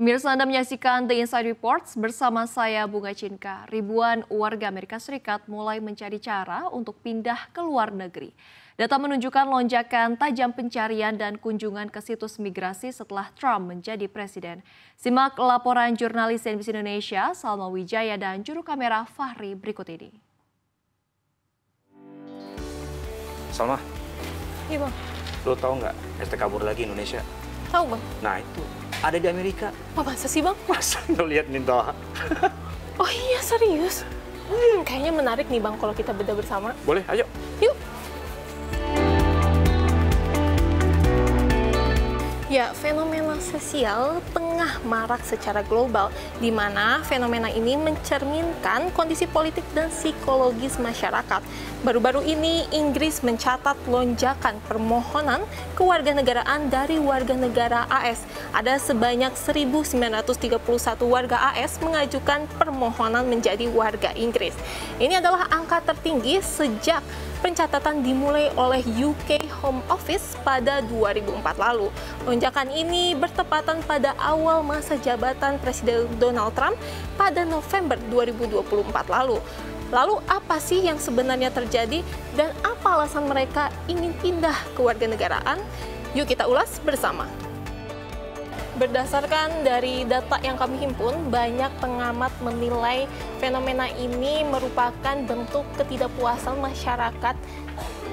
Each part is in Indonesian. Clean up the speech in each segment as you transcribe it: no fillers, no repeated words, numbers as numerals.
Pemirsa, Anda menyaksikan The Inside Reports bersama saya Bunga Cinka. Ribuan warga Amerika Serikat mulai mencari cara untuk pindah ke luar negeri. Data menunjukkan lonjakan tajam pencarian dan kunjungan ke situs migrasi setelah Trump menjadi presiden. Simak laporan jurnalis CNBC Indonesia, Salma Wijaya dan juru kamera Fahri berikut ini. Salma, Iya bang, lo tahu nggak ST kabur lagi Indonesia? tahu bang. Nah itu, ada di Amerika. Oh, masa sih bang? Masa lo lihat nih toh? Oh iya, serius? Kayaknya menarik nih bang kalau kita bedah bersama. Boleh, ayo. Yuk. Ya, fenomena sosial tengah marak secara global, di mana fenomena ini mencerminkan kondisi politik dan psikologis masyarakat. Baru-baru ini, Inggris mencatat lonjakan permohonan kewarganegaraan dari warga negara AS. Ada sebanyak 1.931 warga AS mengajukan permohonan menjadi warga Inggris. Ini adalah angka tertinggi sejak pencatatan dimulai oleh UK Home Office pada 2004 lalu. Lonjakan ini bertepatan pada awal masa jabatan Presiden Donald Trump pada November 2024 lalu. Lalu apa sih yang sebenarnya terjadi dan apa alasan mereka ingin pindah ke kewarganegaraan? Yuk kita ulas bersama. Berdasarkan dari data yang kami himpun, banyak pengamat menilai fenomena ini merupakan bentuk ketidakpuasan masyarakat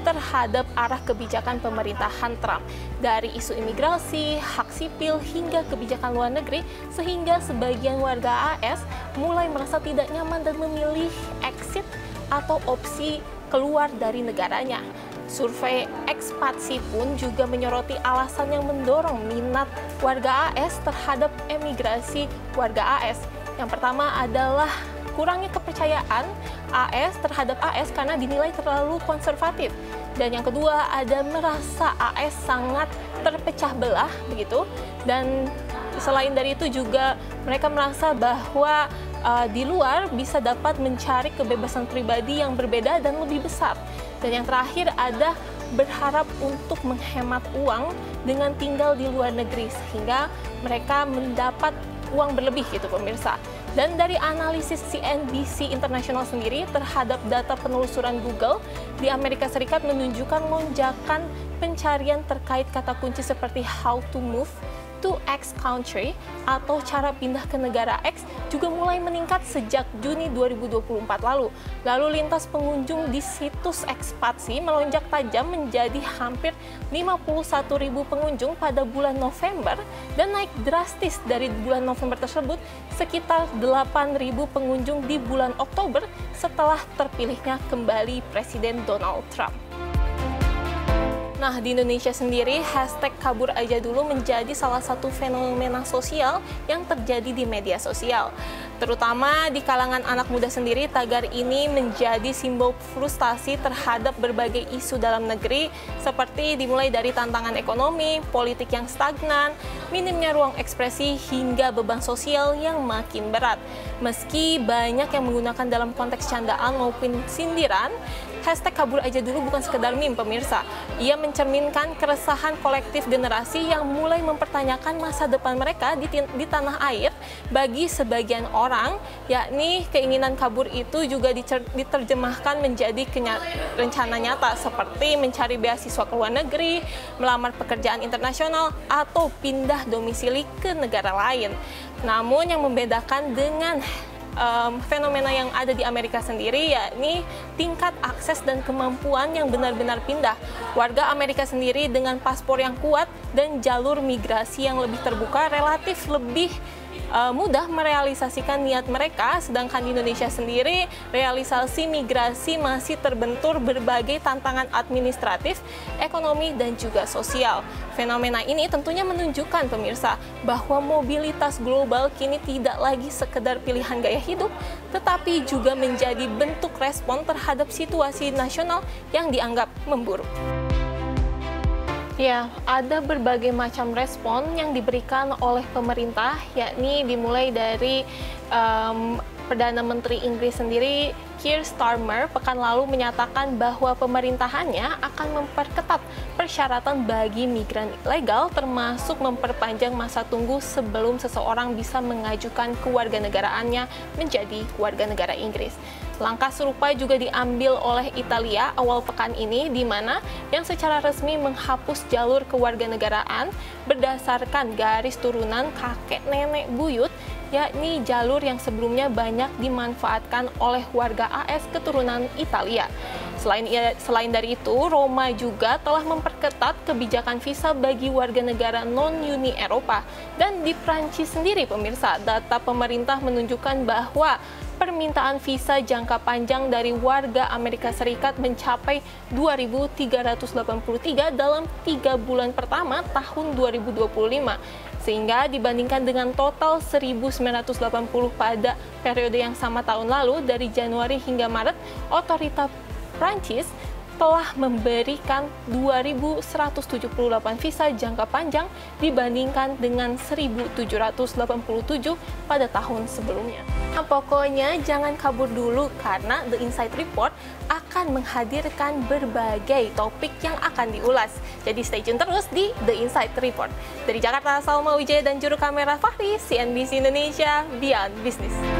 terhadap arah kebijakan pemerintahan Trump. Dari isu imigrasi, hak sipil, hingga kebijakan luar negeri, sehingga sebagian warga AS mulai merasa tidak nyaman dan memilih exit atau opsi keluar dari negaranya. Survei Ekspatsi pun juga menyoroti alasan yang mendorong minat warga AS terhadap emigrasi warga AS. Yang pertama adalah kurangnya kepercayaan AS terhadap AS karena dinilai terlalu konservatif. Dan yang kedua ada merasa AS sangat terpecah belah begitu. Dan selain dari itu juga mereka merasa bahwa di luar bisa dapat mencari kebebasan pribadi yang berbeda dan lebih besar. Dan yang terakhir ada berharap untuk menghemat uang dengan tinggal di luar negeri sehingga mereka mendapat uang berlebih gitu pemirsa. Dan dari analisis CNBC International sendiri terhadap data penelusuran Google di Amerika Serikat menunjukkan lonjakan pencarian terkait kata kunci seperti how to move to X country atau cara pindah ke negara X juga mulai meningkat sejak Juni 2024 lalu. Lalu lintas pengunjung di situs Ekspatsi melonjak tajam menjadi hampir 51.000 pengunjung pada bulan November dan naik drastis dari bulan November tersebut sekitar 8.000 pengunjung di bulan Oktober setelah terpilihnya kembali Presiden Donald Trump. Nah, di Indonesia sendiri, hashtag kabur aja dulu menjadi salah satu fenomena sosial yang terjadi di media sosial. Terutama di kalangan anak muda sendiri, tagar ini menjadi simbol frustasi terhadap berbagai isu dalam negeri, seperti dimulai dari tantangan ekonomi, politik yang stagnan, minimnya ruang ekspresi, hingga beban sosial yang makin berat. Meski banyak yang menggunakan dalam konteks candaan maupun sindiran, hashtag kabur aja dulu bukan sekedar meme pemirsa. Ia mencerminkan keresahan kolektif generasi yang mulai mempertanyakan masa depan mereka di tanah air bagi sebagian orang, yakni keinginan kabur itu juga diterjemahkan menjadi rencana nyata seperti mencari beasiswa ke luar negeri, melamar pekerjaan internasional, atau pindah domisili ke negara lain. Namun yang membedakan dengan fenomena yang ada di Amerika sendiri yakni tingkat akses dan kemampuan yang benar-benar pindah. Warga Amerika sendiri dengan paspor yang kuat dan jalur migrasi yang lebih terbuka relatif lebih mudah merealisasikan niat mereka, sedangkan di Indonesia sendiri realisasi migrasi masih terbentur berbagai tantangan administratif, ekonomi, dan juga sosial. Fenomena ini tentunya menunjukkan pemirsa bahwa mobilitas global kini tidak lagi sekedar pilihan gaya hidup, tetapi juga menjadi bentuk respon terhadap situasi nasional yang dianggap memburuk. Ya, ada berbagai macam respon yang diberikan oleh pemerintah, yakni dimulai dari Perdana Menteri Inggris sendiri, Keir Starmer, pekan lalu menyatakan bahwa pemerintahannya akan memperketat persyaratan bagi migran ilegal termasuk memperpanjang masa tunggu sebelum seseorang bisa mengajukan kewarganegaraannya menjadi warga negara Inggris. Langkah serupa juga diambil oleh Italia awal pekan ini, di mana yang secara resmi menghapus jalur kewarganegaraan berdasarkan garis turunan kakek nenek buyut, yakni jalur yang sebelumnya banyak dimanfaatkan oleh warga AS keturunan Italia. Selain dari itu, Roma juga telah memperketat kebijakan visa bagi warga negara non-Uni Eropa. Dan di Prancis sendiri, pemirsa, data pemerintah menunjukkan bahwa permintaan visa jangka panjang dari warga Amerika Serikat mencapai 2.383 dalam 3 bulan pertama tahun 2025. Sehingga dibandingkan dengan total 1.980 pada periode yang sama tahun lalu, dari Januari hingga Maret, otoritas Prancis telah memberikan 2.178 visa jangka panjang dibandingkan dengan 1.787 pada tahun sebelumnya. Nah, pokoknya jangan kabur dulu karena The Insight Report akan menghadirkan berbagai topik yang akan diulas. Jadi stay tune terus di The Insight Report. Dari Jakarta, Salma Wijaya dan juru kamera Fahri, CNBC Indonesia, Beyond Business.